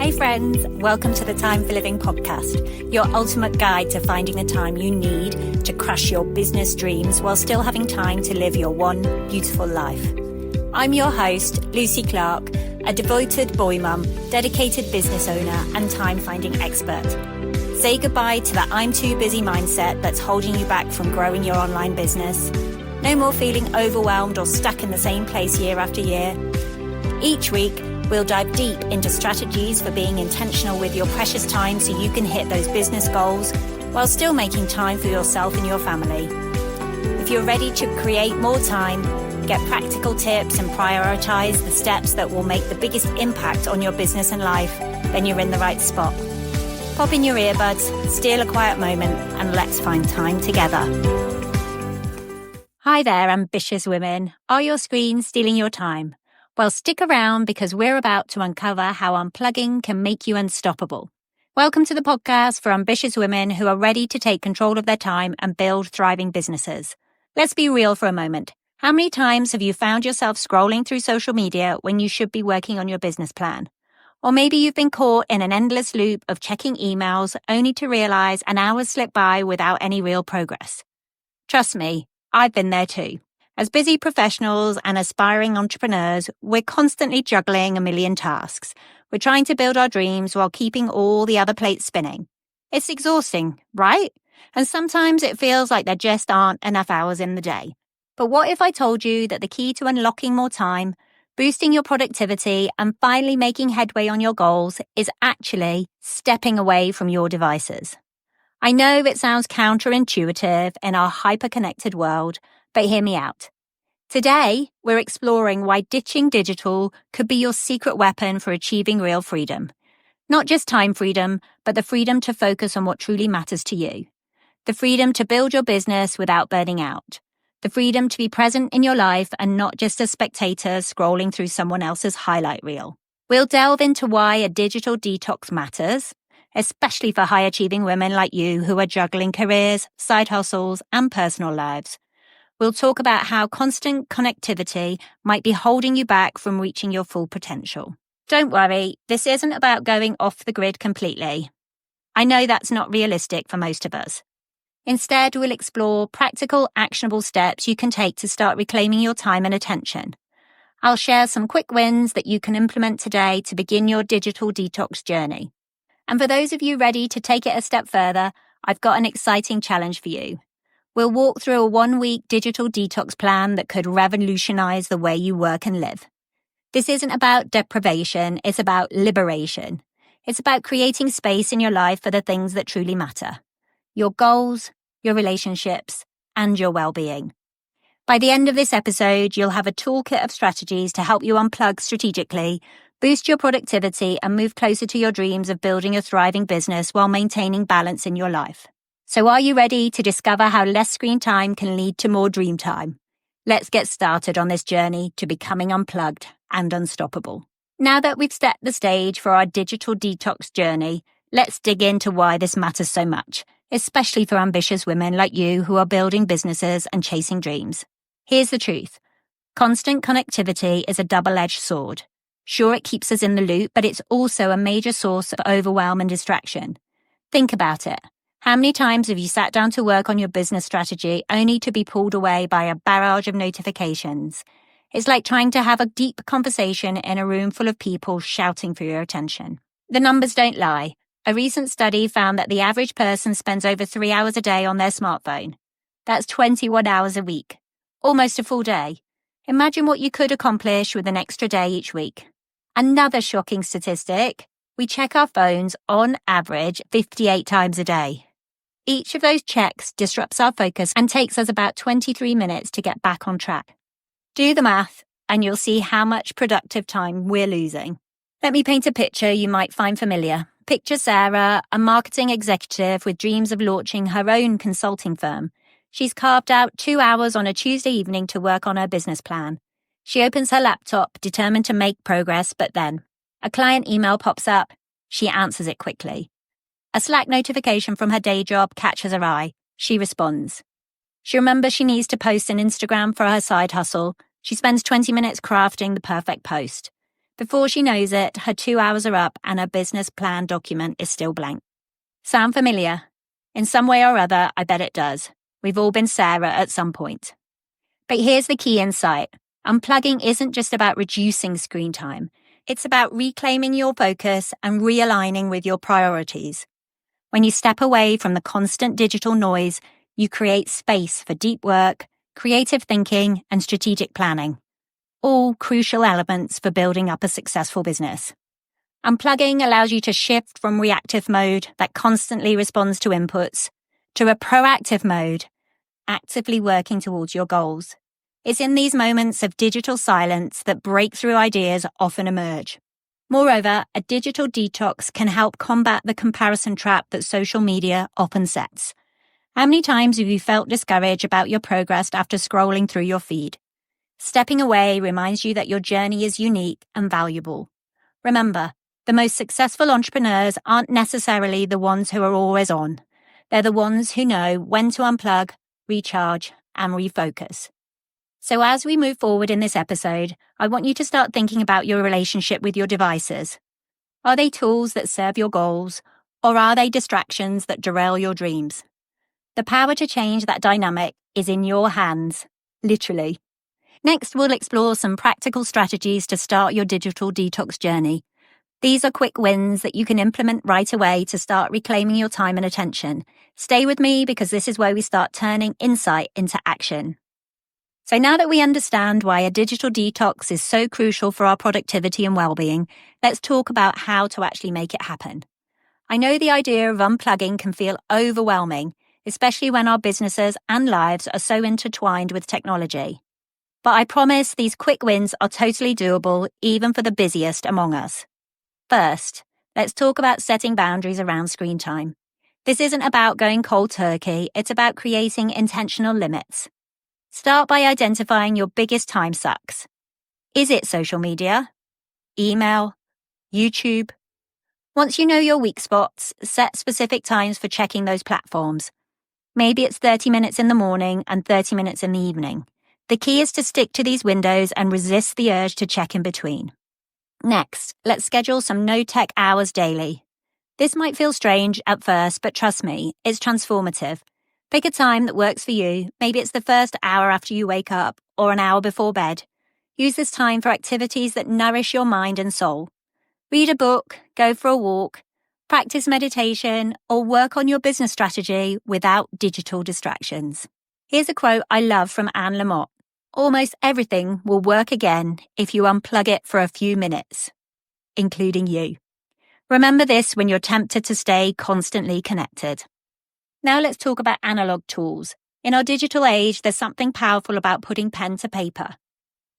Hey friends, welcome to the Time for Living podcast, your ultimate guide to finding the time you need to crush your business dreams while still having time to live your one beautiful life. I'm your host, Lucy Clark, a devoted boy mum, dedicated business owner, and time-finding expert. Say goodbye to the I'm too busy mindset that's holding you back from growing your online business. No more feeling overwhelmed or stuck in the same place year after year. Each week, we'll dive deep into strategies for being intentional with your precious time so you can hit those business goals while still making time for yourself and your family. If you're ready to create more time, get practical tips and prioritize the steps that will make the biggest impact on your business and life, then you're in the right spot. Pop in your earbuds, steal a quiet moment, and let's find time together. Hi there, ambitious women. Are your screens stealing your time? Well, stick around because we're about to uncover how unplugging can make you unstoppable. Welcome to the podcast for ambitious women who are ready to take control of their time and build thriving businesses. Let's be real for a moment. How many times have you found yourself scrolling through social media when you should be working on your business plan? Or maybe you've been caught in an endless loop of checking emails only to realize an hour slipped by without any real progress. Trust me, I've been there too. As busy professionals and aspiring entrepreneurs, we're constantly juggling a million tasks. We're trying to build our dreams while keeping all the other plates spinning. It's exhausting, right? And sometimes it feels like there just aren't enough hours in the day. But what if I told you that the key to unlocking more time, boosting your productivity, and finally making headway on your goals is actually stepping away from your devices? I know it sounds counterintuitive in our hyper-connected world, but hear me out. Today, we're exploring why ditching digital could be your secret weapon for achieving real freedom. Not just time freedom, but the freedom to focus on what truly matters to you. The freedom to build your business without burning out. The freedom to be present in your life and not just a spectator scrolling through someone else's highlight reel. We'll delve into why a digital detox matters, especially for high-achieving women like you who are juggling careers, side hustles, and personal lives. We'll talk about how constant connectivity might be holding you back from reaching your full potential. Don't worry, this isn't about going off the grid completely. I know that's not realistic for most of us. Instead, we'll explore practical, actionable steps you can take to start reclaiming your time and attention. I'll share some quick wins that you can implement today to begin your digital detox journey. And for those of you ready to take it a step further, I've got an exciting challenge for you. We'll walk through a 1-week digital detox plan that could revolutionize the way you work and live. This isn't about deprivation, it's about liberation. It's about creating space in your life for the things that truly matter. Your goals, your relationships, and your well-being. By the end of this episode, you'll have a toolkit of strategies to help you unplug strategically, boost your productivity, and move closer to your dreams of building a thriving business while maintaining balance in your life. So are you ready to discover how less screen time can lead to more dream time? Let's get started on this journey to becoming unplugged and unstoppable. Now that we've set the stage for our digital detox journey, let's dig into why this matters so much, especially for ambitious women like you who are building businesses and chasing dreams. Here's the truth. Constant connectivity is a double-edged sword. Sure, it keeps us in the loop, but it's also a major source of overwhelm and distraction. Think about it. How many times have you sat down to work on your business strategy only to be pulled away by a barrage of notifications? It's like trying to have a deep conversation in a room full of people shouting for your attention. The numbers don't lie. A recent study found that the average person spends over 3 hours a day on their smartphone. That's 21 hours a week. Almost a full day. Imagine what you could accomplish with an extra day each week. Another shocking statistic. We check our phones on average 58 times a day. Each of those checks disrupts our focus and takes us about 23 minutes to get back on track. Do the math, and you'll see how much productive time we're losing. Let me paint a picture you might find familiar. Picture Sarah, a marketing executive with dreams of launching her own consulting firm. She's carved out 2 hours on a Tuesday evening to work on her business plan. She opens her laptop, determined to make progress, but then a client email pops up. She answers it quickly. A Slack notification from her day job catches her eye. She responds. She remembers she needs to post an Instagram for her side hustle. She spends 20 minutes crafting the perfect post. Before she knows it, her 2 hours are up and her business plan document is still blank. Sound familiar? In some way or other, I bet it does. We've all been Sarah at some point. But here's the key insight. Unplugging isn't just about reducing screen time. It's about reclaiming your focus and realigning with your priorities. When you step away from the constant digital noise, you create space for deep work, creative thinking, and strategic planning. All crucial elements for building up a successful business. Unplugging allows you to shift from reactive mode that constantly responds to inputs to a proactive mode, actively working towards your goals. It's in these moments of digital silence that breakthrough ideas often emerge. Moreover, a digital detox can help combat the comparison trap that social media often sets. How many times have you felt discouraged about your progress after scrolling through your feed? Stepping away reminds you that your journey is unique and valuable. Remember, the most successful entrepreneurs aren't necessarily the ones who are always on. They're the ones who know when to unplug, recharge, and refocus. So as we move forward in this episode, I want you to start thinking about your relationship with your devices. Are they tools that serve your goals, or are they distractions that derail your dreams? The power to change that dynamic is in your hands, literally. Next, we'll explore some practical strategies to start your digital detox journey. These are quick wins that you can implement right away to start reclaiming your time and attention. Stay with me because this is where we start turning insight into action. So now that we understand why a digital detox is so crucial for our productivity and well-being, let's talk about how to actually make it happen. I know the idea of unplugging can feel overwhelming, especially when our businesses and lives are so intertwined with technology. But I promise these quick wins are totally doable even for the busiest among us. First, let's talk about setting boundaries around screen time. This isn't about going cold turkey, it's about creating intentional limits. Start by identifying your biggest time sucks. Is it social media? Email? YouTube? Once you know your weak spots, set specific times for checking those platforms. Maybe it's 30 minutes in the morning and 30 minutes in the evening. The key is to stick to these windows and resist the urge to check in between. Next, let's schedule some no-tech hours daily. This might feel strange at first, but trust me, it's transformative. Pick a time that works for you. Maybe it's the first hour after you wake up or an hour before bed. Use this time for activities that nourish your mind and soul. Read a book, go for a walk, practice meditation, or work on your business strategy without digital distractions. Here's a quote I love from Anne Lamott. Almost everything will work again if you unplug it for a few minutes, including you. Remember this when you're tempted to stay constantly connected. Now let's talk about analog tools. In our digital age, there's something powerful about putting pen to paper.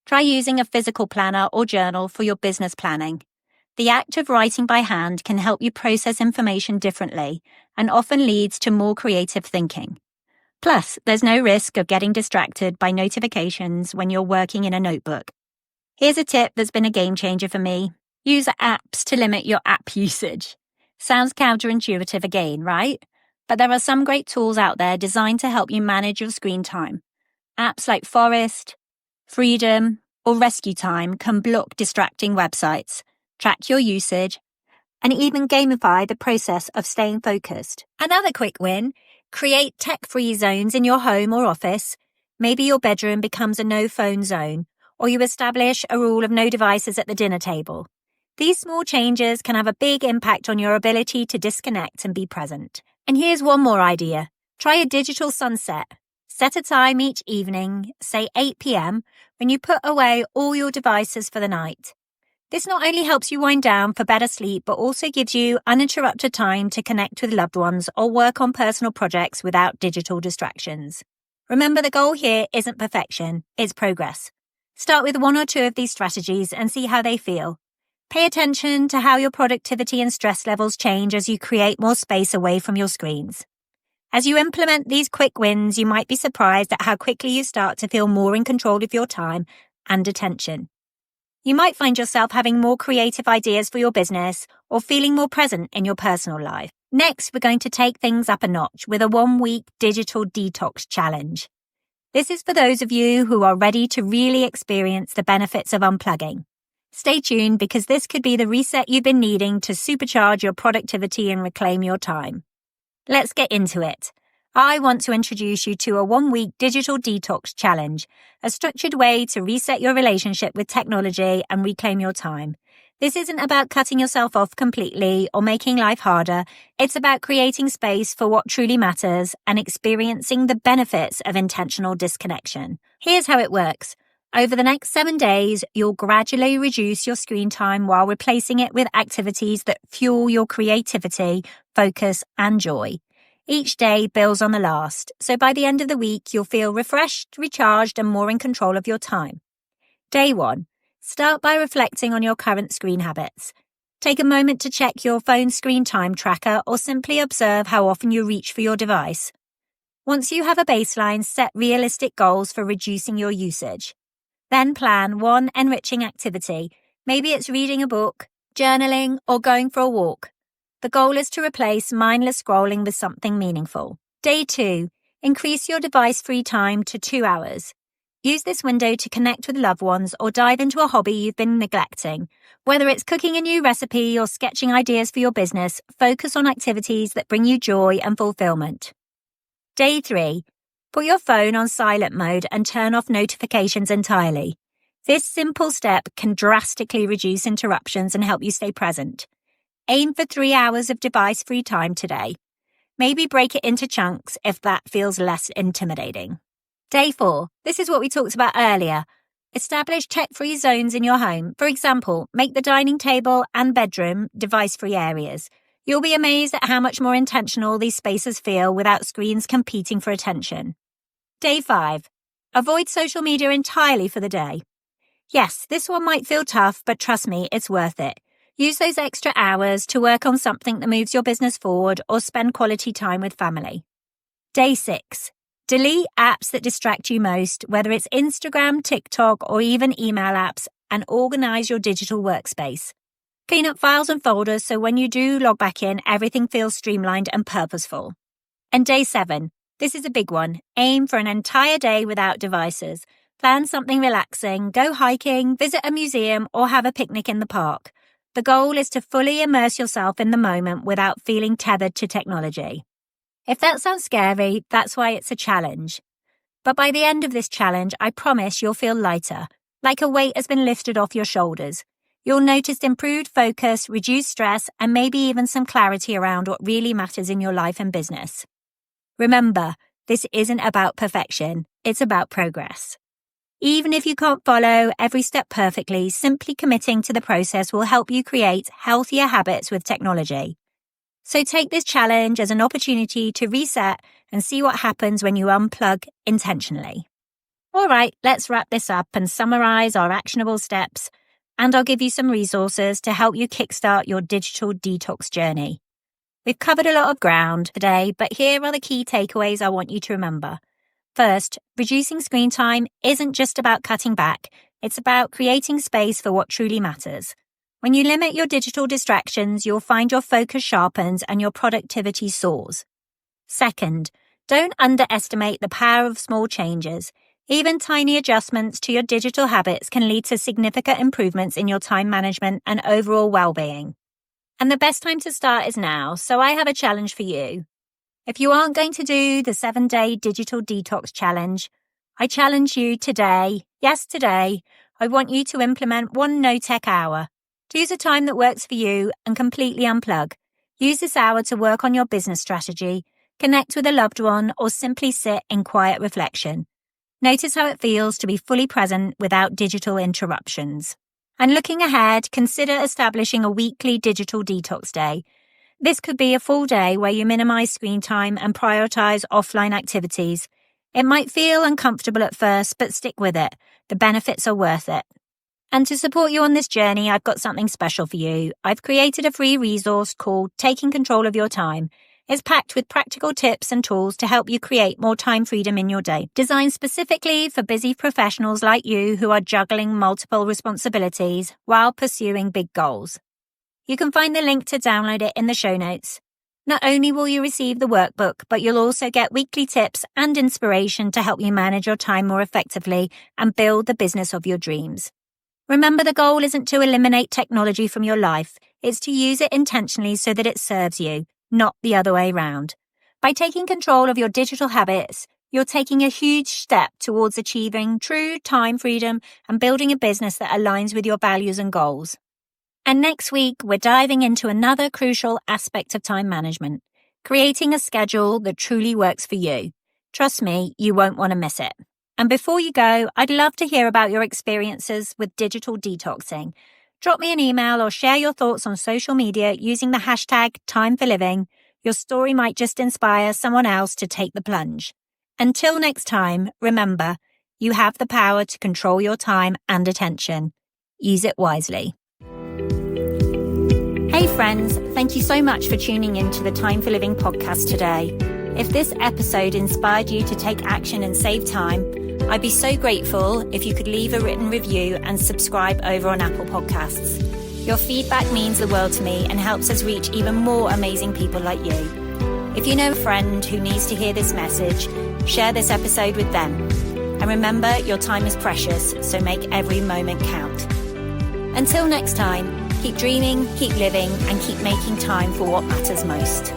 Try using a physical planner or journal for your business planning. The act of writing by hand can help you process information differently and often leads to more creative thinking. Plus, there's no risk of getting distracted by notifications when you're working in a notebook. Here's a tip that's been a game changer for me. Use apps to limit your app usage. Sounds counterintuitive again, right? But there are some great tools out there designed to help you manage your screen time. Apps like Forest, Freedom, or Rescue Time can block distracting websites, track your usage, and even gamify the process of staying focused. Another quick win, create tech-free zones in your home or office. Maybe your bedroom becomes a no-phone zone, or you establish a rule of no devices at the dinner table. These small changes can have a big impact on your ability to disconnect and be present. And here's one more idea. Try a digital sunset. Set a time each evening, say 8 p.m, when you put away all your devices for the night. This not only helps you wind down for better sleep, but also gives you uninterrupted time to connect with loved ones or work on personal projects without digital distractions. Remember, the goal here isn't perfection, it's progress. Start with one or two of these strategies and see how they feel. Pay attention to how your productivity and stress levels change as you create more space away from your screens. As you implement these quick wins, you might be surprised at how quickly you start to feel more in control of your time and attention. You might find yourself having more creative ideas for your business or feeling more present in your personal life. Next, we're going to take things up a notch with a 1-week digital detox challenge. This is for those of you who are ready to really experience the benefits of unplugging. Stay tuned because this could be the reset you've been needing to supercharge your productivity and reclaim your time. Let's get into it. I want to introduce you to a 1-week digital detox challenge, a structured way to reset your relationship with technology and reclaim your time. This isn't about cutting yourself off completely or making life harder. It's about creating space for what truly matters and experiencing the benefits of intentional disconnection. Here's how it works. Over the next 7 days, you'll gradually reduce your screen time while replacing it with activities that fuel your creativity, focus, and joy. Each day builds on the last, so by the end of the week, you'll feel refreshed, recharged, and more in control of your time. Day 1. Start by reflecting on your current screen habits. Take a moment to check your phone screen time tracker or simply observe how often you reach for your device. Once you have a baseline, set realistic goals for reducing your usage. Then plan one enriching activity. Maybe it's reading a book, journaling, or going for a walk. The goal is to replace mindless scrolling with something meaningful. Day 2. Increase your device-free time to 2 hours. Use this window to connect with loved ones or dive into a hobby you've been neglecting. Whether it's cooking a new recipe or sketching ideas for your business, focus on activities that bring you joy and fulfillment. Day 3. Put your phone on silent mode and turn off notifications entirely. This simple step can drastically reduce interruptions and help you stay present. Aim for 3 hours of device-free time today. Maybe break it into chunks if that feels less intimidating. Day 4. This is what we talked about earlier. Establish tech-free zones in your home. For example, make the dining table and bedroom device-free areas. You'll be amazed at how much more intentional these spaces feel without screens competing for attention. Day 5. Avoid social media entirely for the day. Yes, this one might feel tough, but trust me, it's worth it. Use those extra hours to work on something that moves your business forward or spend quality time with family. Day 6. Delete apps that distract you most, whether it's Instagram, TikTok, or even email apps, and organize your digital workspace. Clean up files and folders so when you do log back in, everything feels streamlined and purposeful. And day 7. This is a big one. Aim for an entire day without devices. Plan something relaxing, go hiking, visit a museum, or have a picnic in the park. The goal is to fully immerse yourself in the moment without feeling tethered to technology. If that sounds scary, that's why it's a challenge. But by the end of this challenge, I promise you'll feel lighter, like a weight has been lifted off your shoulders. You'll notice improved focus, reduced stress, and maybe even some clarity around what really matters in your life and business. Remember, this isn't about perfection, it's about progress. Even if you can't follow every step perfectly, simply committing to the process will help you create healthier habits with technology. So take this challenge as an opportunity to reset and see what happens when you unplug intentionally. All right, let's wrap this up and summarize our actionable steps, and I'll give you some resources to help you kickstart your digital detox journey. We've covered a lot of ground today, but here are the key takeaways I want you to remember. First, reducing screen time isn't just about cutting back, it's about creating space for what truly matters. When you limit your digital distractions, you'll find your focus sharpens and your productivity soars. Second, don't underestimate the power of small changes. Even tiny adjustments to your digital habits can lead to significant improvements in your time management and overall well-being. And the best time to start is now, so I have a challenge for you. If you aren't going to do the 7-day digital detox challenge, I challenge you today, yes today, I want you to implement one no-tech hour. Choose a time that works for you and completely unplug. Use this hour to work on your business strategy, connect with a loved one, or simply sit in quiet reflection. Notice how it feels to be fully present without digital interruptions. And looking ahead, consider establishing a weekly digital detox day. This could be a full day where you minimize screen time and prioritize offline activities. It might feel uncomfortable at first, but stick with it. The benefits are worth it. And to support you on this journey, I've got something special for you. I've created a free resource called Taking Control of Your Time. It's packed with practical tips and tools to help you create more time freedom in your day. Designed specifically for busy professionals like you who are juggling multiple responsibilities while pursuing big goals. You can find the link to download it in the show notes. Not only will you receive the workbook, but you'll also get weekly tips and inspiration to help you manage your time more effectively and build the business of your dreams. Remember, the goal isn't to eliminate technology from your life. It's to use it intentionally so that it serves you, not the other way around. By taking control of your digital habits, you're taking a huge step towards achieving true time freedom and building a business that aligns with your values and goals. And next week, we're diving into another crucial aspect of time management, creating a schedule that truly works for you. Trust me, you won't want to miss it. And before you go, I'd love to hear about your experiences with digital detoxing. Drop me an email or share your thoughts on social media using the hashtag #TimeForLiving. Your story might just inspire someone else to take the plunge. Until next time, remember, you have the power to control your time and attention. Use it wisely. Hey friends, thank you so much for tuning in to the Time for Living podcast today. If this episode inspired you to take action and save time, I'd be so grateful if you could leave a written review and subscribe over on Apple Podcasts. Your feedback means the world to me and helps us reach even more amazing people like you. If you know a friend who needs to hear this message, share this episode with them. And remember, your time is precious, so make every moment count. Until next time, keep dreaming, keep living, and keep making time for what matters most.